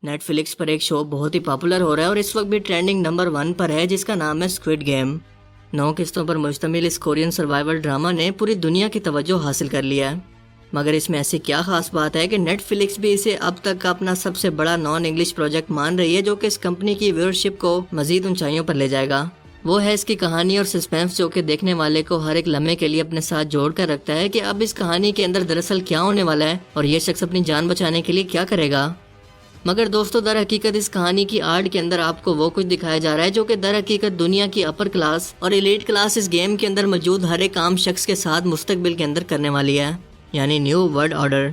Net flicks پر ایک شو بہت ہی popular ہو رہا ہے اور اس وقت بھی ٹرینڈنگ نمبر 1 پر ہے، جس کا نام ہے اسکوئڈ گیم۔ 9 قسطوں پر مشتمل اس کورین سروائیول ڈرامہ نے پوری دنیا کی توجہ حاصل کر لیا ہے، مگر اس میں ایسی کیا خاص بات ہے کہ نیٹ فلکس بھی اسے اب تک کا اپنا سب سے بڑا نان انگلش پروجیکٹ مان رہی ہے، جو کہ اس کمپنی کی ویورشپ کو مزید اونچائیوں پر لے جائے گا۔ وہ ہے اس کی کہانی اور سسپینس، جو کہ دیکھنے والے کو ہر ایک لمحے کے لیے اپنے ساتھ جوڑ کر رکھتا ہے کہ اب اس کہانی کے اندر دراصل کیا ہونے والا ہے اور یہ شخص اپنی جان بچانے کے لیے کیا کرے گا۔ مگر دوستو، در حقیقت اس کہانی کی آڑ کے اندر آپ کو وہ کچھ دکھایا جا رہا ہے جو کہ در حقیقت دنیا کی اپر کلاس اور ایلیٹ کلاس اس گیم کے اندر موجود ہر ایک عام شخص کے ساتھ مستقبل کے اندر کرنے والی ہے، یعنی نیو ورلڈ آرڈر۔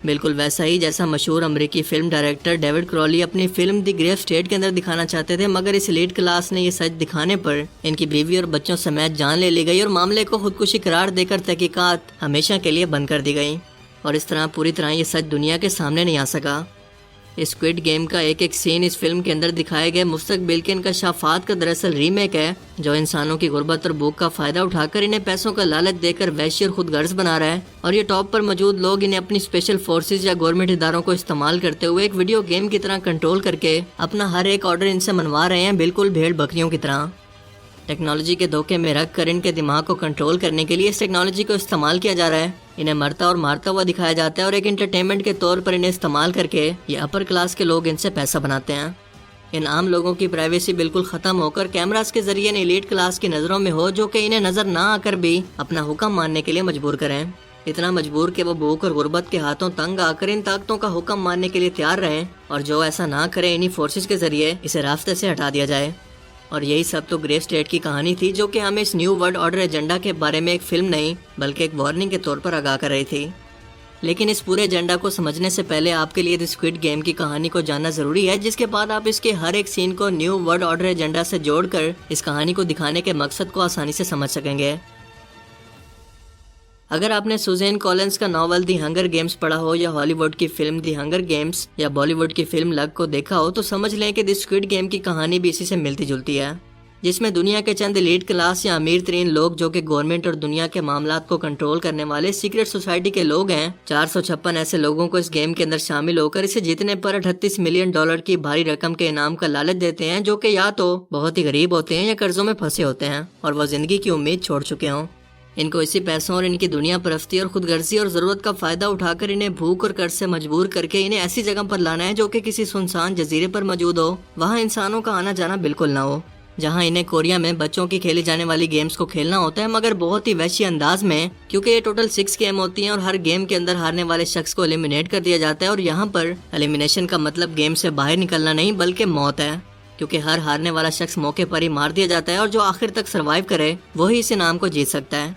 بالکل ویسا ہی جیسا مشہور امریکی فلم ڈائریکٹر ڈیوڈ کرالی اپنی فلم دی گریو اسٹیٹ کے اندر دکھانا چاہتے تھے، مگر اس ایلیٹ کلاس نے یہ سچ دکھانے پر ان کی بیوی اور بچوں سمیت جان لے لی گئی اور معاملے کو خودکشی قرار دے کر تحقیقات ہمیشہ کے لیے بند کر دی گئی، اور اس طرح پوری طرح یہ سچ دنیا کے سامنے نہیں آ سکا۔ اسکوئڈ گیم کا ایک ایک سین اس فلم کے اندر دکھائے گئے مستقبل کے انکشافات کا دراصل ریمیک ہے، جو انسانوں کی غربت اور بھوک کا فائدہ اٹھا کر انہیں پیسوں کا لالچ دے کر وحشی اور خود غرض بنا رہا ہے، اور یہ ٹاپ پر موجود لوگ انہیں اپنی اسپیشل فورسز یا گورنمنٹ اداروں کو استعمال کرتے ہوئے ایک ویڈیو گیم کی طرح کنٹرول کر کے اپنا ہر ایک آرڈر ان سے منوا رہے ہیں، بالکل بھیڑ بکریوں کی طرح۔ ٹیکنالوجی کے دھوکے میں رکھ کر ان کے دماغ کو کنٹرول کرنے کے لیے اس ٹیکنالوجی کو استعمال کیا جا رہا ہے، انہیں مرتا اور مارتا ہوا دکھایا جاتا ہے، اور ایک انٹرٹینمنٹ کے طور پر انہیں استعمال کر کے یہ اپر کلاس کے لوگ ان سے پیسہ بناتے ہیں۔ ان عام لوگوں کی پرائیویسی بالکل ختم ہو کر کیمراز کے ذریعے ایلیٹ کلاس کی نظروں میں ہو، جو کہ انہیں نظر نہ آ کر بھی اپنا حکم ماننے کے لیے مجبور کریں، اتنا مجبور کہ وہ بھوک اور غربت کے ہاتھوں تنگ آ کر ان طاقتوں کا حکم ماننے کے لیے تیار رہیں، اور جو ایسا نہ کرے انہی فورسز کے ذریعے اسے راستے سے ہٹا دیا جائے۔ اور یہی سب تو گریو اسٹیٹ کی کہانی تھی، جو کہ ہمیں اس نیو ورلڈ آرڈر ایجنڈا کے بارے میں ایک فلم نہیں بلکہ ایک وارننگ کے طور پر آگاہ کر رہی تھی۔ لیکن اس پورے ایجنڈا کو سمجھنے سے پہلے آپ کے لیے اسکوئڈ گیم کی کہانی کو جاننا ضروری ہے، جس کے بعد آپ اس کے ہر ایک سین کو نیو ورلڈ آرڈر ایجنڈا سے جوڑ کر اس کہانی کو دکھانے کے مقصد کو آسانی سے سمجھ سکیں گے۔ اگر آپ نے سوزین کولنز کا ناول دی ہنگر گیمز پڑھا ہو، یا ہالی ووڈ کی فلم دی ہنگر گیمز، یا بالی ووڈ کی فلم لگ کو دیکھا ہو، تو سمجھ لیں کہ دی اسکوئڈ گیم کی کہانی بھی اسی سے ملتی جلتی ہے، جس میں دنیا کے چند ایلیٹ کلاس یا امیر ترین لوگ، جو کہ گورنمنٹ اور دنیا کے معاملات کو کنٹرول کرنے والے سیکرٹ سوسائٹی کے لوگ ہیں، 456 ایسے لوگوں کو اس گیم کے اندر شامل ہو کر اسے جیتنے پر $38 ملین کی بھاری رقم کے انعام کا لالچ دیتے ہیں، جو کہ یا تو بہت ہی غریب ہوتے ہیں یا قرضوں میں پھنسے ہوتے ہیں اور وہ زندگی کی امید چھوڑ چکے ہوں۔ ان کو اسی پیسوں اور ان کی دنیا پرستی اور خود غرضی اور ضرورت کا فائدہ اٹھا کر انہیں بھوک اور قرض سے مجبور کر کے انہیں ایسی جگہ پر لانا ہے جو کہ کسی سنسان جزیرے پر موجود ہو، وہاں انسانوں کا آنا جانا بالکل نہ ہو، جہاں انہیں کوریا میں بچوں کی کھیلی جانے والی گیمز کو کھیلنا ہوتا ہے، مگر بہت ہی وحشی انداز میں، کیونکہ یہ ٹوٹل 6 گیم ہوتی ہیں اور ہر گیم کے اندر ہارنے والے شخص کو ایلیمینیٹ کر دیا جاتا ہے، اور یہاں پر ایلیمینیشن کا مطلب گیم سے باہر نکلنا نہیں بلکہ موت ہے، کیونکہ ہر ہارنے والا شخص موقع پر ہی مار دیا جاتا ہے، اور جو آخر تک سروائیو کرے وہی اس انعام کو جیت سکتا ہے۔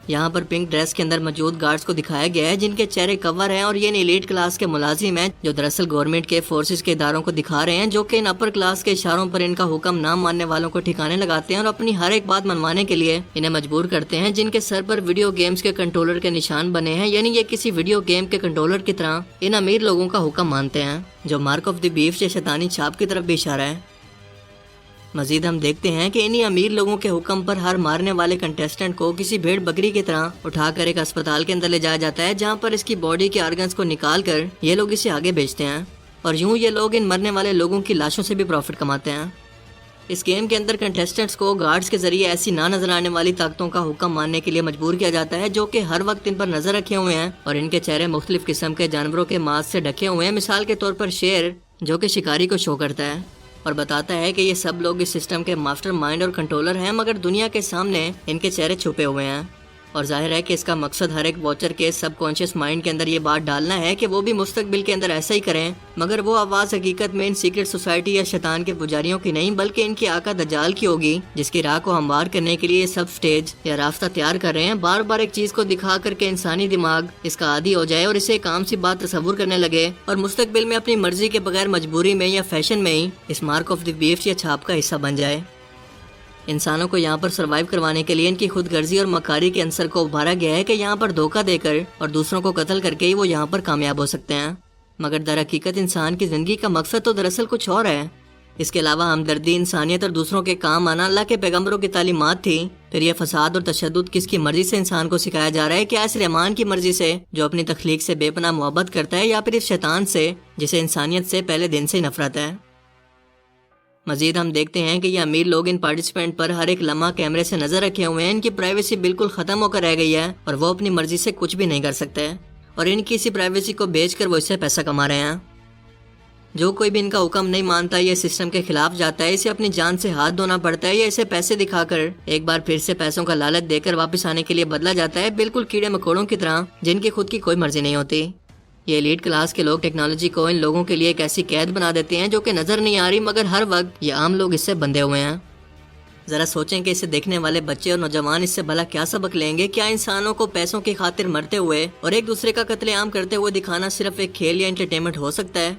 یہاں پر پنک ڈریس کے اندر موجود گارڈز کو دکھایا گیا ہے، جن کے چہرے کور ہیں، اور یہ ایلیٹ کلاس کے ملازم ہیں، جو دراصل گورنمنٹ کے فورسز کے اداروں کو دکھا رہے ہیں، جو کہ ان اپر کلاس کے اشاروں پر ان کا حکم نہ ماننے والوں کو ٹھکانے لگاتے ہیں اور اپنی ہر ایک بات منوانے کے لیے انہیں مجبور کرتے ہیں، جن کے سر پر ویڈیو گیمز کے کنٹرولر کے نشان بنے ہیں، یعنی یہ کسی ویڈیو گیم کے کنٹرولر کی طرح ان امیر لوگوں کا حکم مانتے ہیں، جو مارک آف دی بیف یا شیطانی چھاپ کی طرف بھی اشارہ ہے۔ مزید ہم دیکھتے ہیں کہ انہی امیر لوگوں کے حکم پر ہر مارنے والے کنٹیسٹنٹ کو کسی بھیڑ بکری کی طرح اٹھا کر ایک اسپتال کے اندر لے جایا جاتا ہے، جہاں پر اس کی باڈی کے آرگنز کو نکال کر یہ لوگ اسے آگے بیچتے ہیں، اور یوں یہ لوگ ان مرنے والے لوگوں کی لاشوں سے بھی پروفٹ کماتے ہیں۔ اس گیم کے اندر کنٹیسٹنٹس کو گارڈز کے ذریعے ایسی نہ نظر آنے والی طاقتوں کا حکم ماننے کے لیے مجبور کیا جاتا ہے، جو کہ ہر وقت ان پر نظر رکھے ہوئے ہیں، اور ان کے چہرے مختلف قسم کے جانوروں کے ماس سے ڈھکے ہوئے ہیں، مثال کے طور پر شیر، جو کہ شکاری کو شو کرتا ہے اور بتاتا ہے کہ یہ سب لوگ اس سسٹم کے ماسٹر مائنڈ اور کنٹرولر ہیں، مگر دنیا کے سامنے ان کے چہرے چھپے ہوئے ہیں، اور ظاہر ہے کہ اس کا مقصد ہر ایک واچر کے سب کانشیس مائنڈ کے اندر یہ بات ڈالنا ہے کہ وہ بھی مستقبل کے اندر ایسا ہی کریں، مگر وہ آواز حقیقت میں ان سیکرٹ سوسائٹی یا شیطان کے پجاریوں کی نہیں بلکہ ان کے آقا دجال کی ہوگی، جس کی راہ کو ہموار کرنے کے لیے یہ سب سٹیج یا راستہ تیار کر رہے ہیں، بار بار ایک چیز کو دکھا کر کے انسانی دماغ اس کا عادی ہو جائے اور اسے ایک عام سی بات تصور کرنے لگے، اور مستقبل میں اپنی مرضی کے بغیر مجبوری میں یا فیشن میں ہی اس مارک آف دی بیسٹ یا چھاپ کا حصہ بن جائے۔ انسانوں کو یہاں پر سروائیو کروانے کے لیے ان کی خود غرضی اور مکاری کے عنصر کو ابھارا گیا ہے کہ یہاں پر دھوکہ دے کر اور دوسروں کو قتل کر کے ہی وہ یہاں پر کامیاب ہو سکتے ہیں، مگر در حقیقت انسان کی زندگی کا مقصد تو دراصل کچھ اور ہے۔ اس کے علاوہ ہمدردی، انسانیت اور دوسروں کے کام آنا اللہ کے پیغمبروں کی تعلیمات تھی، پھر یہ فساد اور تشدد کس کی مرضی سے انسان کو سکھایا جا رہا ہے؟ کیا اس رحمان کی مرضی سے جو اپنی تخلیق سے بے پناہ محبت کرتا ہے، یا پھر اس شیطان سے جسے انسانیت سے پہلے دن سے نفرت ہے؟ مزید ہم دیکھتے ہیں کہ یہ امیر لوگ ان پارٹیسپینٹ پر ہر ایک لمحہ کیمرے سے نظر رکھے ہوئے ہیں، ان کی پرائیویسی بالکل ختم ہو کر رہ گئی ہے اور وہ اپنی مرضی سے کچھ بھی نہیں کر سکتے، اور ان کی اسی پرائیویسی کو بیچ کر وہ اس سے پیسہ کما رہے ہیں۔ جو کوئی بھی ان کا حکم نہیں مانتا، یہ سسٹم کے خلاف جاتا ہے، اسے اپنی جان سے ہاتھ دھونا پڑتا ہے، یا اسے پیسے دکھا کر ایک بار پھر سے پیسوں کا لالچ دے کر واپس آنے کے لیے بدلا جاتا ہے، بالکل کیڑے مکوڑوں کی طرح جن کی خود کی کوئی مرضی نہیں ہوتی۔ یہ ایلیٹ کلاس کے لوگ ٹیکنالوجی کو ان لوگوں کے لیے ایک ایسی قید بنا دیتے ہیں جو کہ نظر نہیں آ رہی، مگر ہر وقت یہ عام لوگ اس سے بندھے ہوئے ہیں۔ ذرا سوچیں کہ اسے دیکھنے والے بچے اور نوجوان اس سے بھلا کیا سبق لیں گے؟ کیا انسانوں کو پیسوں کی خاطر مرتے ہوئے اور ایک دوسرے کا قتل عام کرتے ہوئے دکھانا صرف ایک کھیل یا انٹرٹینمنٹ ہو سکتا ہے؟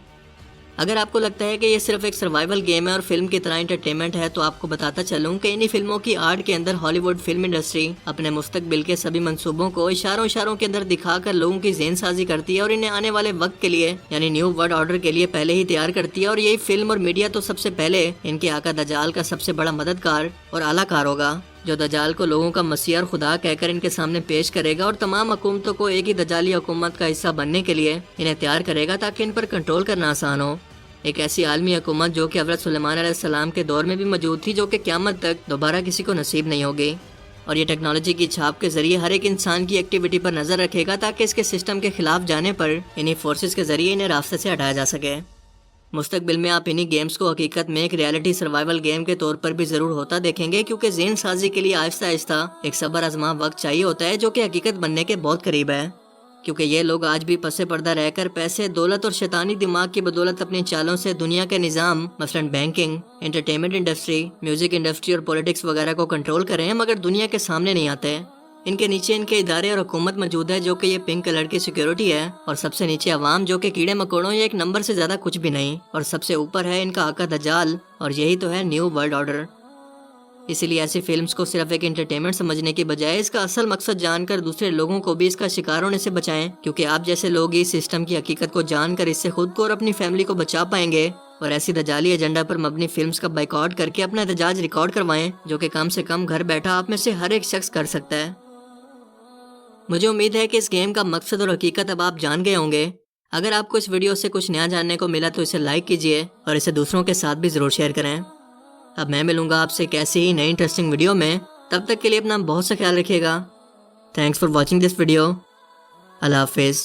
اگر آپ کو لگتا ہے کہ یہ صرف ایک سروائیول گیم ہے اور فلم کی طرح انٹرٹینمنٹ ہے، تو آپ کو بتاتا چلوں کہ انہی فلموں کی آرٹ کے اندر ہالی ووڈ فلم انڈسٹری اپنے مستقبل کے سبھی منصوبوں کو اشاروں کے اندر دکھا کر لوگوں کی ذہن سازی کرتی ہے اور انہیں آنے والے وقت کے لیے یعنی نیو ورلڈ آرڈر کے لیے پہلے ہی تیار کرتی ہے، اور یہی فلم اور میڈیا تو سب سے پہلے ان کے آقا دجال کا سب سے بڑا مددگار اور اعلیٰ کار ہوگا، جو دجال کو لوگوں کا مسیح اور خدا کہہ کر ان کے سامنے پیش کرے گا اور تمام حکومتوں کو ایک ہی دجالی حکومت کا حصہ بننے کے لیے انہیں تیار کرے گا تاکہ ان پر کنٹرول کرنا آسان ہو۔ ایک ایسی عالمی حکومت جو کہ حضرت سلیمان علیہ السلام کے دور میں بھی موجود تھی، جو کہ قیامت تک دوبارہ کسی کو نصیب نہیں ہوگی، اور یہ ٹیکنالوجی کی چھاپ کے ذریعے ہر ایک انسان کی ایکٹیویٹی پر نظر رکھے گا تاکہ اس کے سسٹم کے خلاف جانے پر انہی فورسز کے ذریعے انہیں راستے سے ہٹایا جا سکے۔ مستقبل میں آپ انہی گیمز کو حقیقت میں ایک ریالٹی سروائیول گیم کے طور پر بھی ضرور ہوتا دیکھیں گے، کیونکہ ذہن سازی کے لیے آہستہ آہستہ ایک صبر آزما وقت چاہیے ہوتا ہے جو کہ حقیقت بننے کے بہت قریب ہے، کیونکہ یہ لوگ آج بھی پس پردہ رہ کر پیسے، دولت اور شیطانی دماغ کی بدولت اپنی چالوں سے دنیا کے نظام مثلاً banking, entertainment industry, music industry اور پولیٹکس وغیرہ کو کنٹرول کر رہے ہیں، مگر دنیا کے سامنے نہیں آتے۔ ان کے نیچے ان کے ادارے اور حکومت موجود ہے جو کہ یہ پنک کلر کی سیکیورٹی ہے، اور سب سے نیچے عوام جو کہ کیڑے مکوڑوں یا ایک نمبر سے زیادہ کچھ بھی نہیں، اور سب سے اوپر ہے ان کا آقا دجال، اور یہی تو ہے نیو ورلڈ آرڈر۔ اسی لیے ایسی فلمز کو صرف ایک انٹرٹینمنٹ سمجھنے کی بجائے اس کا اصل مقصد جان کر دوسرے لوگوں کو بھی اس کا شکار ہونے سے بچائیں، کیونکہ آپ جیسے لوگ اس سسٹم کی حقیقت کو جان کر اس سے خود کو اور اپنی فیملی کو بچا پائیں گے، اور ایسی دجالی ایجنڈا پر مبنی فلمز کا بائیکاٹ کر کے اپنا احتجاج ریکارڈ کروائیں، جو کہ کم سے کم گھر بیٹھا آپ میں سے ہر ایک شخص کر سکتا ہے۔ مجھے امید ہے کہ اس گیم کا مقصد اور حقیقت اب آپ جان گئے ہوں گے۔ اگر آپ کو اس ویڈیو سے کچھ نیا جاننے کو ملا تو اسے لائک کیجیے اور اسے دوسروں کے ساتھ بھی ضرور شیئر کریں۔ اب میں ملوں گا آپ سے ایک ایسی ہی نئی انٹرسٹنگ ویڈیو میں، تب تک کے لیے اپنا بہت سا خیال رکھیے گا۔ Thanks for watching this video. اللہ حافظ۔